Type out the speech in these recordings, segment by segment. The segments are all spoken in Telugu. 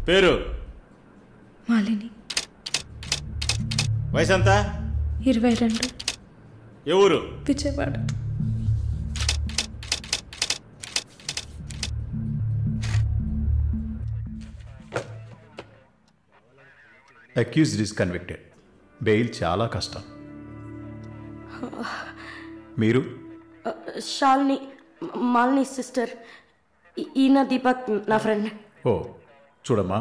పేరు మాలిని. వయసు ఎంత? 22. ఏ ఊరు? Vijayawada. Accused is convicted. Bail చాలా కష్టం. మీరు? శాలిని, మాలిని సిస్టర్. ఈయన దీపక్ నా ఫ్రెండ్. ఓ చూడమ్మా,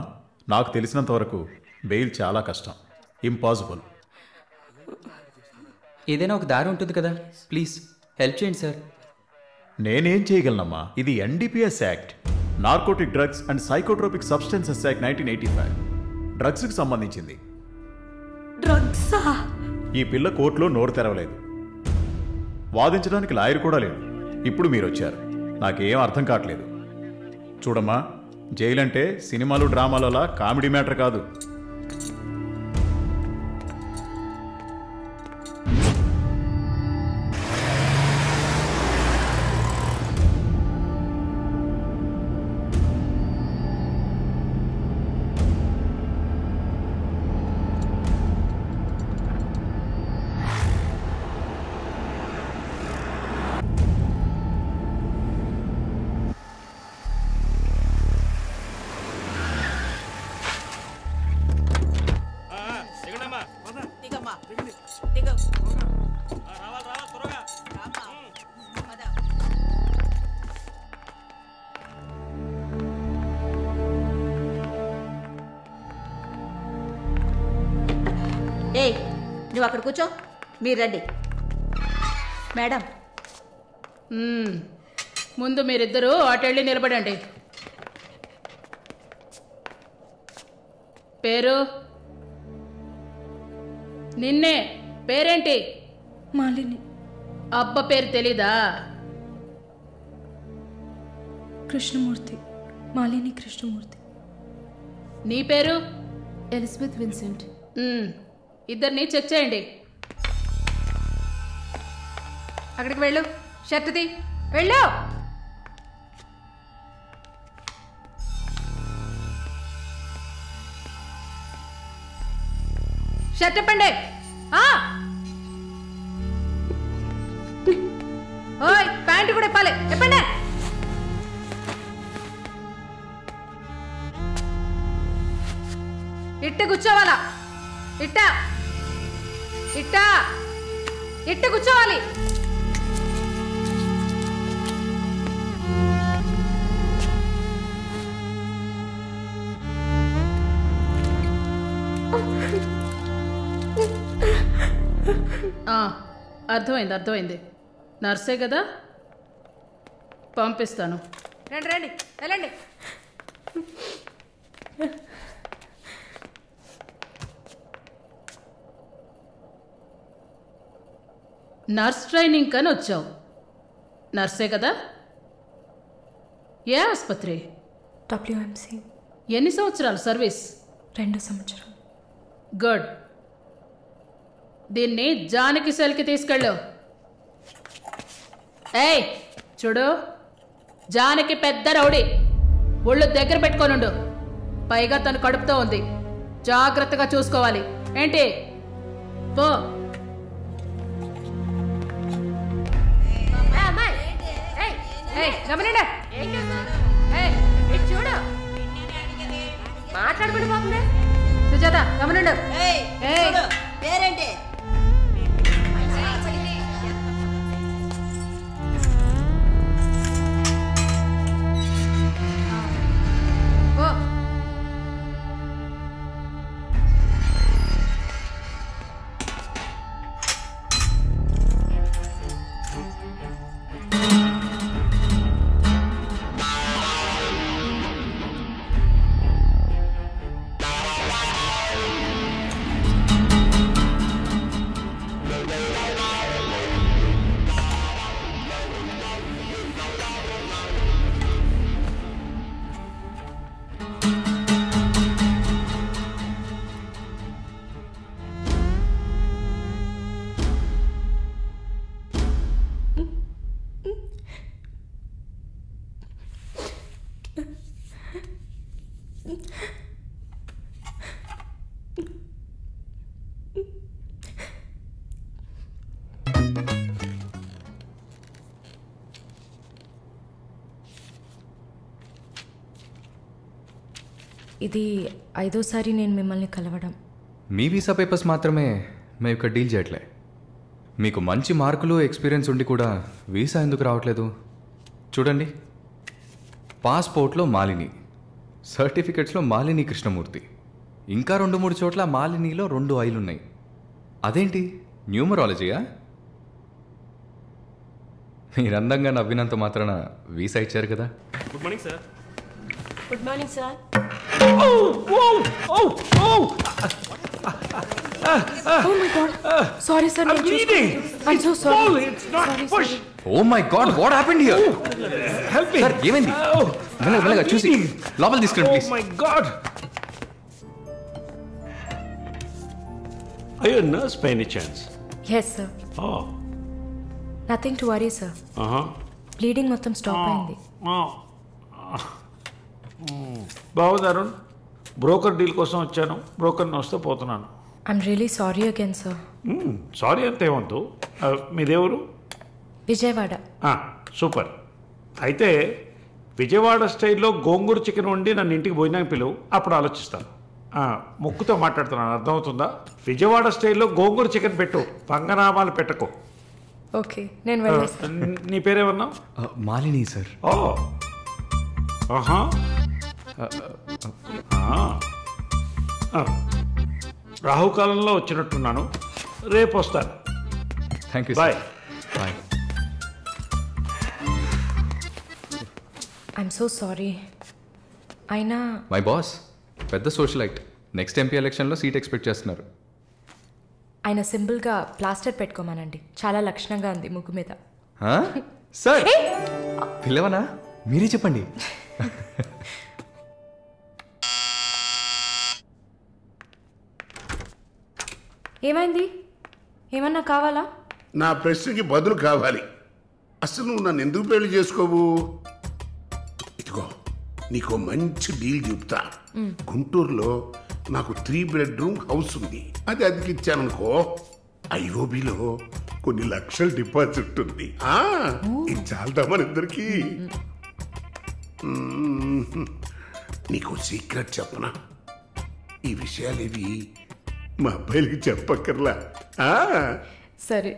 నాకు తెలిసినంత వరకు బెయిల్ చాలా కష్టం, ఇంపాసిబుల్. ఏదైనా ఒక దారి ఉంటుంది కదా, ప్లీజ్ హెల్ప్ చేయండి సార్. నేనేం చేయగలనమ్మా? ఇది NDPS act, narcotic drugs and psychotropic substances act 1985, డ్రగ్స్కి సంబంధించింది. డ్రగ్సా? ఈ పిల్ల కోర్టులో నోరు తెరవలేదు, వాదించడానికి లాయర్ కూడా లేడు. ఇప్పుడు మీరు వచ్చారు, నాకేం అర్థం కావట్లేదు. చూడమ్మా, జైలు అంటే సినిమాలు డ్రామాలలా కామెడీ మ్యాటర్ కాదు. ఏయ్, నువ్వు అక్కడ కూర్చో, మీరు రండి. మేడం, ముందు మీరిద్దరూ అటెళ్ళి నిలబడండి. పేరు? నిన్నే. పేరేంటి? మాలిని. అబ్బ పేరు తెలీదా? కృష్ణమూర్తి. మాలిని కృష్ణమూర్తి. నీ పేరు? Elizabeth Vincent. ఇద్దరిని చెక్ చేయండి. అక్కడికి వెళ్ళు, షర్ట్ తీ, వెళ్ళు. షర్ట్ ఇప్పండి. ఓయ్, ప్యాంటు కూడా ఇప్పాలి, ఇప్పండి. ఇట్ట కూర్చోవాలా? ఇట్ట ఇట్ట ఇట్ట కూర్చోవాలి. అర్థమైంది, అర్థమైంది. నర్సే కదా, పంపిస్తాను. రండి రండి, వెళ్ళండి. నర్స్ ట్రైనింగ్ కని వచ్చావు, నర్సే కదా? ఏ ఆసుపత్రి? WMC. ఎన్ని సంవత్సరాలు సర్వీస్? 2 సంవత్సరాలు. గుడ్. దీన్ని జానకి సెల్కి తీసుకెళ్ళు. ఏయ్ చూడు, జానకి పెద్ద రౌడీ, ఒళ్ళు దగ్గర పెట్టుకోనుండు. పైగా తను కడుపుతో ఉంది, జాగ్రత్తగా చూసుకోవాలి. ఏంటి? పో. గమనండి, చూడు, మాట్లాడుకుంటూ పోతుంది. సుజాత, గమనండు. పేరేంటి? ఇది 5వ సారి నేను మిమ్మల్ని కలవడం. మీ వీసా పేపర్స్ మాత్రమే మేము ఇక్కడ డీల్ చేయట్లే. మీకు మంచి మార్కులు ఎక్స్పీరియన్స్ ఉండి కూడా వీసా ఎందుకు రావట్లేదు? చూడండి, పాస్పోర్ట్లో మాలిని, సర్టిఫికెట్స్లో మాలిని కృష్ణమూర్తి, ఇంకా 2-3 చోట్ల మాలినిలో 2 ఐలు ఉన్నాయి. అదేంటి న్యూమరాలజీయా? మీరు అందంగా నవ్వినంత మాత్రాన వీసా ఇచ్చారు కదా. Good morning sir. Good morning sir. Oh my God. Sorry sir. I'm so sorry. Oh my God, what happened here? Help me. Sir ఏమైంది? మెల్లగా చూసి లోపల తీసుకెళ్ళండి please. Oh my God. Are you a nurse by any chance? Yes sir. Oh. Nothing to worry sir. Bleeding మొత్తం స్టాప్ అయింది. బాగుంది అరుణ్. బ్రోకర్ డీల్ కోసం వచ్చాను. బ్రోకర్ని వస్తే పోతున్నాను. I'm really sorry again sir. Sorry అంతేమంతు. మీదేవరు? విజయవాడ. సూపర్. అయితే విజయవాడ స్టైల్లో గోంగూర చికెన్ వండి నన్ను ఇంటికి భోజనానికి పిలువు, అప్పుడు ఆలోచిస్తాను. ముక్కుతో మాట్లాడుతున్నాను, అర్థమవుతుందా? విజయవాడ స్టైల్లో గోంగూర చికెన్ పెట్టు, పంగనామాలు పెట్టకు. ఓకే, నేను వెళ్ళేస్తాను. నీ పేరేమన్నావు? మాలిని సార్. రాహుకాలంలో వచ్చినట్టున్నాను. రేపు వస్తాను. Thank you. Bye. Bye. I'm so sorry. అయినా మై బాస్ పెద్ద సోషలైట్, నెక్స్ట్ ఎంపీ ఎలక్షన్లో సీట్ ఎక్స్పెక్ట్ చేస్తున్నారు. ఆయన సింపుల్గా ప్లాస్టర్ పెట్టుకోమానండి, చాలా లక్షణంగా ఉంది ముగ్గు మీద. సార్ పిల్లవనా? మీరే చెప్పండి. ఏమైంది? ఏమన్నా కావాలా? నా ప్రశ్నకి బదులు కావాలి. అసలు నువ్వు నన్ను ఎందుకు పెళ్లి చేసుకోవు? ఇదిగో నీకు మంచి డీల్ చెప్తా. గుంటూరులో నాకు 3 బెడ్రూమ్ హౌస్ ఉంది. అది అదికిచ్చాననుకో, ఐఓబిలో కొన్ని లక్షల డిపాజిట్ ఉంది. ఇది చాలదా మన ఇద్దరికి? నీకు సీక్రెట్ చెప్పనా? ఈ విషయాలేవి మా అబ్బాయిలకి చెప్పక్కర్లా. సరే,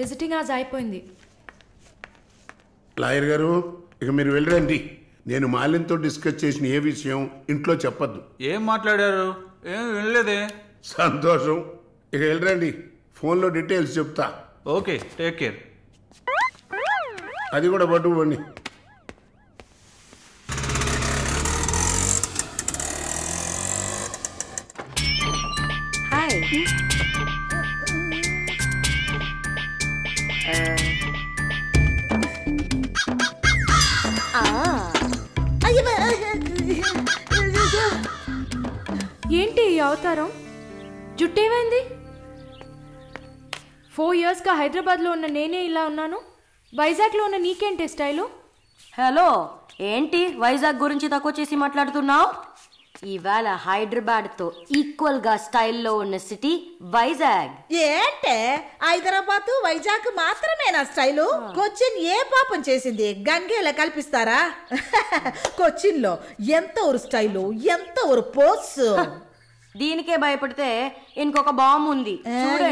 విజిటింగ్ ఆజ్ అయిపోయింది. లాయర్ గారు, ఇక మీరు వెళ్ళరండి. నేను మాలిన్తో డిస్కస్ చేసిన ఏ విషయం ఇంట్లో చెప్పద్దు. ఏం మాట్లాడారు? ఏం వినలేదే. సంతోషం. ఇక వెళ్ళరండి, ఫోన్లో డీటెయిల్స్ చెప్తా. Okay, take care. అది కూడా పట్టుకోండి. హాయ్. ఏంటి ఈ అవతారం? జుట్టేమైంది? 4 yearsగా హైదరాబాద్లో ఉన్న నేనే ఇలా ఉన్నాను, వైజాగ్లో ఉన్న నీకేంటి స్టైలు? హలో, ఏంటి వైజాగ్ గురించి తక్కువ చేసి మాట్లాడుతున్నావు? ఇవాళ హైదరాబాద్తో ఈక్వల్గా స్టైల్లో ఉన్న సిటీ వైజాగ్. ఏంటే హైదరాబాద్ వైజాగ్ మాత్రమేనా స్టైలు? కొచ్చిన్ ఏ పాపం చేసింది? గంగేలా కల్పిస్తారా? కొచ్చిన్ లో ఎంత ఒక స్టైలు, ఎంత ఒక పోస్. దీనికే భయపడితే ఇంకొక బాంబు ఉంది.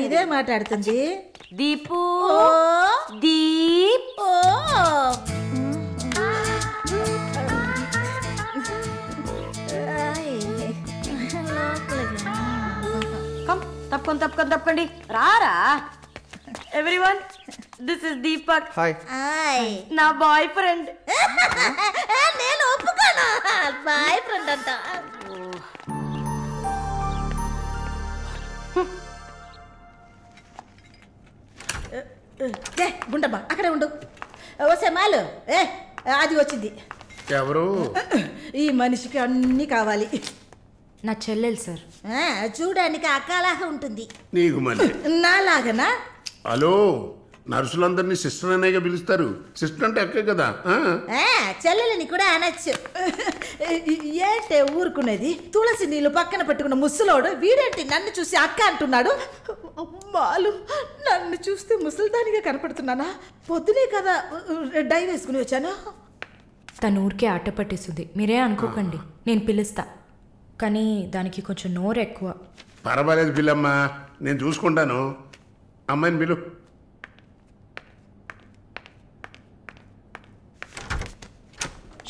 ఇదే మాట్లాడుతుంది. దీపు, దీప్. తప్పకండి రారా. Everyone, this is Deepak. Hi. నా బాయ్ ఫ్రెండ్. నేను ఒప్పుకోను, బాయ్ ఫ్రెండ్ అంట. గుండమ్మా అక్కడే ఉండు. వస్తే మాలు అది వచ్చింది. ఎవరు? ఈ మనిషికి అన్నీ కావాలి. నా చెల్లెలు సార్. చూడడానికి అక్కలాగా ఉంటుంది. నీకు మళ్ళీ నాలాగనా? హలో, నర్సులందరినీ సిస్టర్ అనేగా పిలుస్తారు. సిస్టర్ అంటే అక్కే కదా. చెల్లెలని కూడా అనొచ్చు. ఏంటే ఊరుకునేది? తులసి నీళ్ళు పక్కన పెట్టుకున్న ముసలోడు వీడేంటి నన్ను చూసి అక్క అంటున్నాడు? అమ్మాలు, నన్ను చూస్తే ముసలిదానిగా కనపడుతున్నానా? పొద్దునే కదా డై వేసుకుని వచ్చాను. తను ఊరికే ఆట పట్టేస్తుంది, మీరే అనుకోకండి. నేను పిలుస్తా, కానీ దానికి కొంచెం నోరు ఎక్కువ. పర్వాలేదు పిల్లమ్మా, నేను చూసుకుంటాను. అమ్మాయిని పిలు.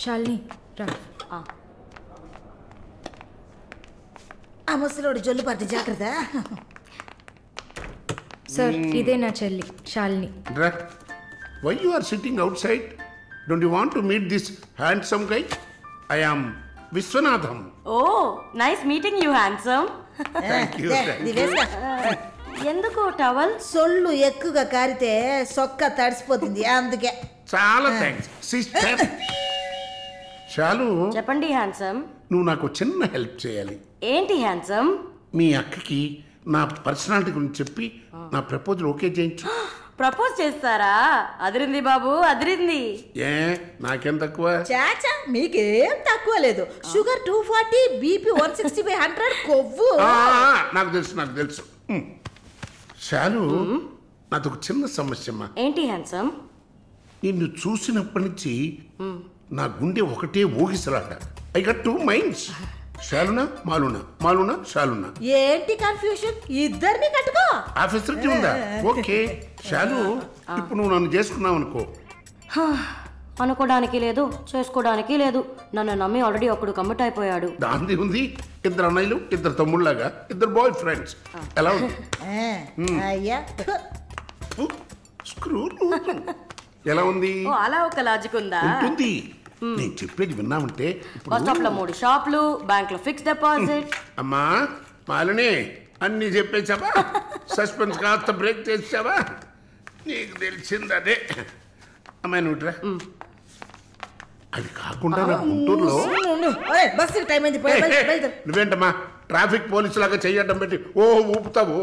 శాలిని రా. ఆ ముసలోడు జొల్లు పడితే జాగ్రత్త. సార్, ఇదే నా చెల్లి Shalini. Why you are sitting outside? Don't you want to meet this handsome guy? I am Vishwanatham. Oh, nice meeting you, handsome. Thank you. ఎందుకు టవల్? సొల్లు ఎక్కువగా కారితే సొక్క తడిసిపోతుంది, అందుకే. చాలా థ్యాంక్స్ సిస్టర్. చాలు. చెప్పండి హ్యాండ్సమ్. నువ్వు నాకు చిన్న హెల్ప్ చేయాలి. ఏంటి హ్యాండ్సమ్? మీ అక్కకి నా పర్సనాలిటీ గురించి చెప్పి నా ప్రపోజల్ ఓకే చేయించు. ప్రపోజ్ చేస్తారా? అదిరింది బాబు, అదిరింది. ఏ నాకేం తక్కువ? చాచా, మీకేం తక్కువ లేదు. షుగర్ 240, బీపీ 160/100, కొవ్వు. నాకు తెలుసు. చాలు, నాదొక చిన్న సమస్యమ్మా. ఏంటి హ్యాండ్సమ్? నిన్ను చూసినప్పటి నుంచి నా గుండె ఒకటే ఊగిసలాట. I got 2 minds. శాలునా మాలునా, మాలునా శాలునా. ఏంటి కన్ఫ్యూషన్? ఇద్దరిని కట్టుకో. ఆ ఫెసిలిటీ ఉందా? ఓకే శాలు, ఇప్పుడు నువ్వు నన్ను చేసుకున్నావు అనుకో. అనుకోవడానికి లేదు, చేసుకోవడానికి లేదు. నన్ను నమ్మి ఆల్రెడీ ఒకడు కమిట్ అయిపోయాడు. దాంది ఉంది. 2 అన్నయ్యలు, 2 తమ్ముళ్ళగా, 2 బాయ్ ఫ్రెండ్స్. ఎలా ఉంది? అయ్యా స్క్రూ ఎలా ఉంది? అలా ఒక లాజిక్ ఉందా? ఉంటుంది. నేను చెప్పేది విన్నామంటే. బస్ స్టాప్ లో 3 షాపులు, బ్యాంక్ లో ఫిక్స్ డిపాజిట్. అమ్మా మాలిని, అన్ని చెప్పేసావా? సస్పెన్స్ కాస్త బ్రేక్ చేసావా? నీకు తెలిసింది అదే. అమ్మాయి నువ్వురా. అది కాకుండా నా గుంటూరులో బస్సు టైం అయింది. నువ్వేంటమ్మా ట్రాఫిక్ పోలీసు లాగా చెయ్యడం పెట్టి ఊపుతావు?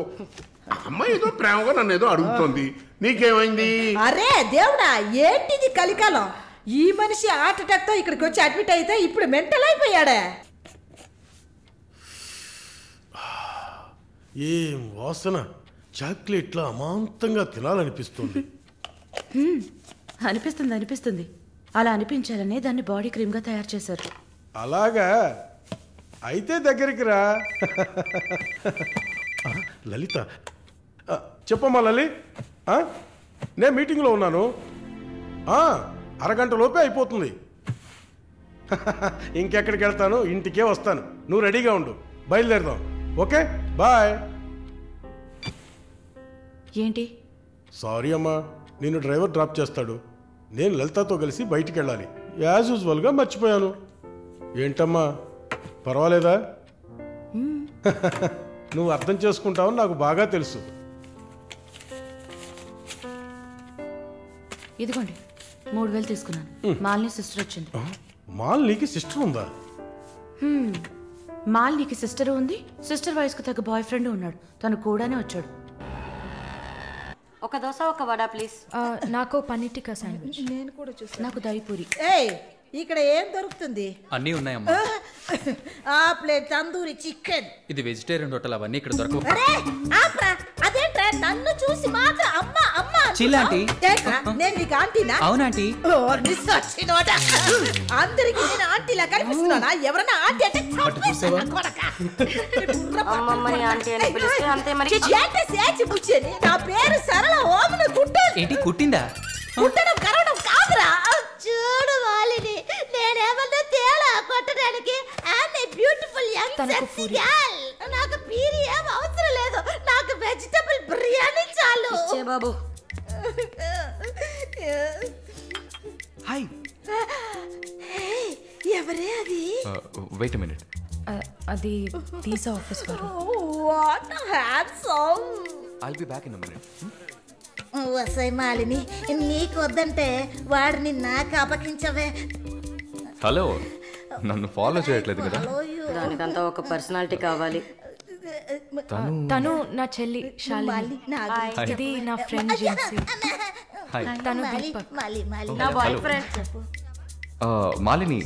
అమ్మాయి ఏదో ప్రేమగా నన్ను ఏదో అడుగుతోంది, నీకేమైంది? అరే దేవుడా, ఏంటిది కలికాలం? ఈ మనిషి హార్ట్ అటాక్ తో ఇక్కడికి వచ్చి అడ్మిట్ అయితే ఇప్పుడు మెంటల్ అయిపోయాడే. ఏం వాసన! చాక్లెట్లా అమాంతంగా తినాలనిపిస్తుంది. అనిపిస్తుంది. అలా అనిపించాలనే దాన్ని బాడీ క్రీమ్గా తయారు చేశారు. అలాగా? అయితే దగ్గరికి రా. లలిత, చెప్పమ్మా లలి. నేను మీటింగ్లో ఉన్నాను. అరగంట లోపే అయిపోతుంది. ఇంకెక్కడికి వెళ్తాను? ఇంటికే వస్తాను. నువ్వు రెడీగా ఉండు, బయలుదేరదాం. Okay bye. ఏంటి? సారీ అమ్మా, నిన్ను డ్రైవర్ డ్రాప్ చేస్తాడు. నేను లలితతో కలిసి బయటికి వెళ్ళాలి. యాజ్ యూజువల్గా మర్చిపోయాను. ఏంటమ్మా, పర్వాలేదా? నువ్వు అర్థం చేసుకుంటావని నాకు బాగా తెలుసు. ఇదిగోండి 3000 తీసుకున్నాను. మాలిని సిస్టర్ వచ్చింది. మాలినికి సిస్టర్ ఉందా? మాలినికి సిస్టర్ ఉంది. సిస్టర్ వయసుకు తగ్గ బాయ్ ఫ్రెండ్ ఉన్నాడు. తను కూడానే వచ్చాడు. ఒక దోశ, ఒక వడ ప్లీజ్. నాకు పన్నీర్ టిక్కా శాండ్విచ్. నేను కూడా చూసాను. నాకు దహిపూరి. ఏయ్, ఇక్కడ ఏం దొరుకుతుంది? అన్నీ ఉన్నాయమ్మా. ఆ ప్లేట్ తందూరి చికెన్. ఇది వెజిటేరియన్ హోటల్, అవన్నీ ఇక్కడ దొరకవు. అరే ఆప్రా, అదేంట్రా నన్ను చూసి మాత్రం అమ్మ అమ్మ చిల్లాంటి. నేను నీకు ఆంటీనా? అవునాంటీ. అందరికి నేను ఆంటీలా కనిపిస్తున్నానా? ఎవరన్నా ఆంటీ అంటే అమ్మమ్మని ఆంటీ అని పిలిస్తే అంతే మరి. నా పేరు సరళ ఓమన కుట్ట. ఏంటి కుట్టిందా? కుట్టడం కరవడం కాదురా. చూడు మాలిని, నేనేమన్నా తేలా కొట్టడానికి. I'm a beautiful young sexy girl. నాకు పీరి ఏం అవసరం లేదు. నాకు వెజిటబుల్ బిర్యానీ చాలు. ఇచ్చే బాబు. హాయ్. ఎవరే అది? Wait a minute. అది వీసా ఆఫీస్ వారు. What handsome. I'll be back in a minute. వసై మాలిని, నీకు వద్దంటే వాడిని నాకు అపకించవే. హలో, నన్ను ఫాలో చేయట్లేదు కదా? దానికంతా ఒక పర్సనాలిటీ కావాలి. తను నా చెల్లి శాలిని. ఇది నా ఫ్రెండ్ జిన్సీ. తను నా బాయ్ ఫ్రెండ్. మాలిని,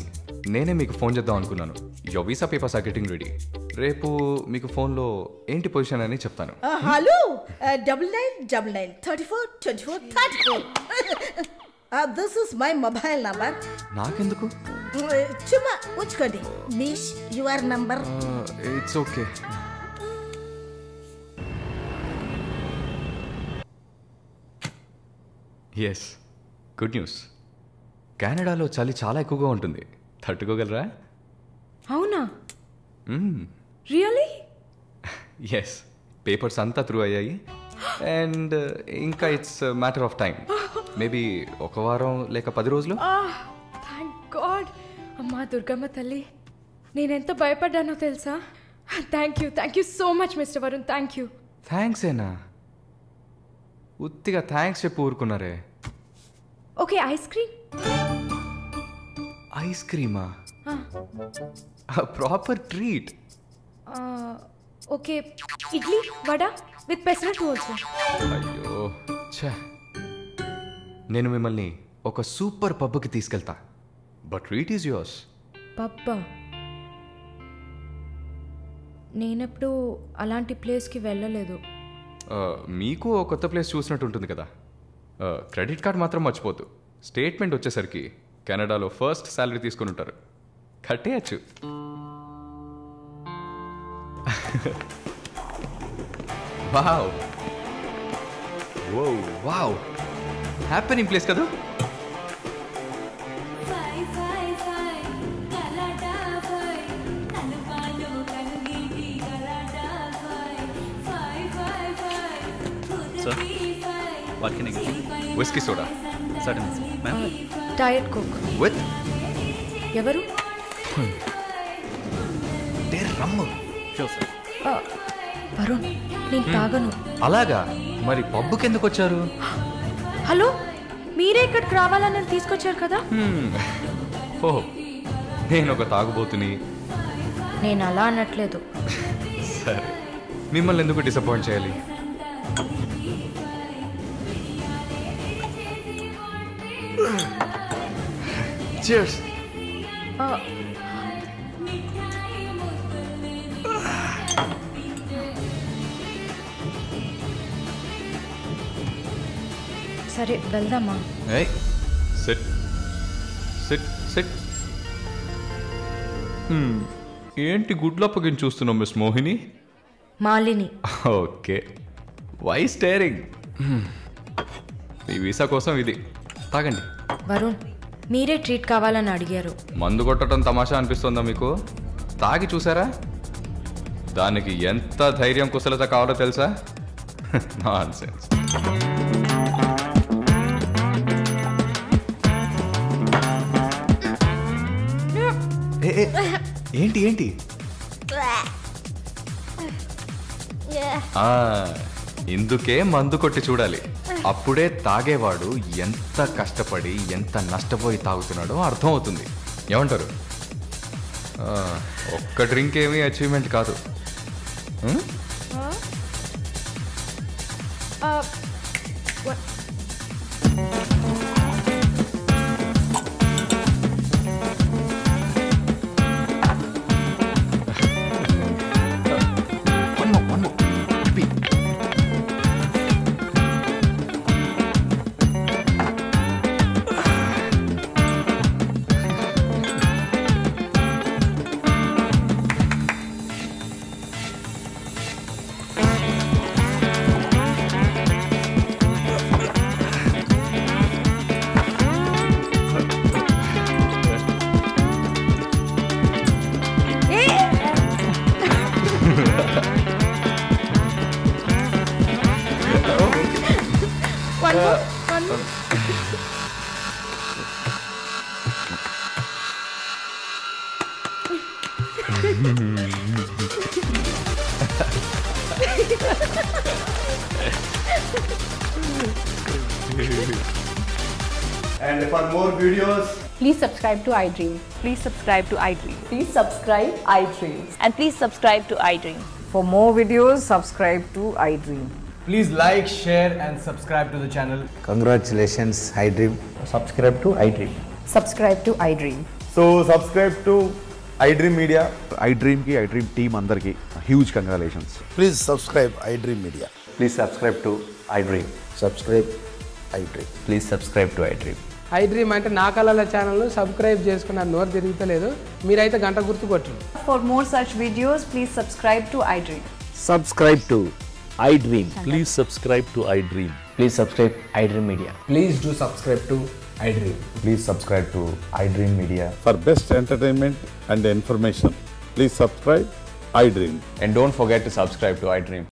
నేనే మీకు ఫోన్ చేద్దాం అనుకున్నాను. Your visa papers are getting ready. రేపు మీకు ఫోన్లో ఏంటి పొజిషన్ అని చెప్తాను. Hello, 9999 34 24 34. This is my mobile number. నాకెందుకు? చుమ్మా ఉంచుకోండి. Miss your number. It's okay. Yes, good news. కెనడాలో చలి చాలా ఎక్కువగా ఉంటుంది. తట్టుకోగలరా? అవునా? రియలీ? ఎస్, పేపర్స్ అంతా త్రూ అయ్యాయి. అండ్ ఇంకా it's matter of time. Maybe 1 వారం లేక 10 రోజులు. Thank God. అమ్మా దుర్గమ్మ తల్లి, నేనెంత భయపడ్డానో తెలుసా? Thank you so much mister Varun. Thank you. Thanks ఏనా? ఉత్తిగా థ్యాంక్స్ చెప్పి ఊరుకున్నారే. Okay, ice cream. ఐస్ క్రీమా? Proper treat. Okay, idli vada with pesarattu also. అయ్యో ఛే, నేను మిమ్మల్ని ఒక సూపర్ పబ్కి తీసుకెళ్తా. But treat is yours. పబ్బా? నేనెప్పుడు అలాంటి ప్లేస్కి వెళ్ళలేదు. మీకు ఒక కొత్త ప్లేస్ చూసినట్టు ఉంటుంది కదా. క్రెడిట్ కార్డ్ మాత్రం మర్చిపోద్దు. స్టేట్మెంట్ వచ్చేసరికి కెనడాలో ఫస్ట్ శాలరీ తీసుకుని ఉంటారు. కట్టేయచ్చు. వావ్ వావ్, హ్యాపెనింగ్ ప్లేస్ కదా. What can I get you? Whiskey soda. Certainly, ma'am. Diet coke. With? ఎవరు? రమ్ము. Sure, sir. వరుణ్, నేను తాగను. అలాగా? మరి పబ్బుకి ఎందుకు వచ్చారు? హలో, మీరే ఇక్కడికి రావాలని తీసుకొచ్చారు కదా. ఓహ్, నేను ఒక తాగుబోతుని. నేను అలా అనట్లేదు. సరే, మిమ్మల్ని ఎందుకు డిసప్పాయింట్ చేయాలి? Cheers. సరే వెళ్దామా? Hey, sit. ఏంటి గుడ్లప్పగిని చూస్తున్నావు miss Mohini? Malini. Okay, why staring? మీ వీసా కోసం ఇది తాగండి. వరుణ్, మీరే ట్రీట్ కావాలని అడిగారు. మందు కొట్టడం తమాషా అనిపిస్తుందా మీకు? తాగి చూసారా? దానికి ఎంత ధైర్యం కుశలత కావాలో తెలుసా? నాన్సెన్స్. ఏంటి ఏంటి? ఇందుకే మందు కొట్టి చూడాలి. అప్పుడే తాగేవాడు ఎంత కష్టపడి ఎంత నష్టపోయి తాగుతున్నాడో అర్థం అవుతుంది. ఏమంటారు? ఒక్క డ్రింక్ ఏమీ అచీవ్మెంట్ కాదు. And for more videos, please subscribe to iDream. Please subscribe to iDream. Please subscribe iDream. And please subscribe to iDream. For more videos, subscribe to iDream. please like, share and subscribe to the channel. Congratulations, iDream. Subscribe to iDream. Subscribe to iDream. So subscribe to iDream Media. iDream ki iDream team andarki huge congratulations. Please subscribe iDream Media. Please subscribe to iDream. Subscribe iDream. Please subscribe to iDream. I dream అంటే నా కళల ఛానల్ను సబ్స్క్రైబ్ చేసుకున్న నోరు తిరుగుతలేదు. మీరైతే గంట గుర్తు కొట్టండి. For more such videos, please subscribe to iDream. Subscribe to iDream. Please subscribe to iDream. Please subscribe iDream Media. Please do subscribe to iDream. Please subscribe to iDream Media. For best entertainment and information, please subscribe iDream. And don't forget to subscribe to iDream.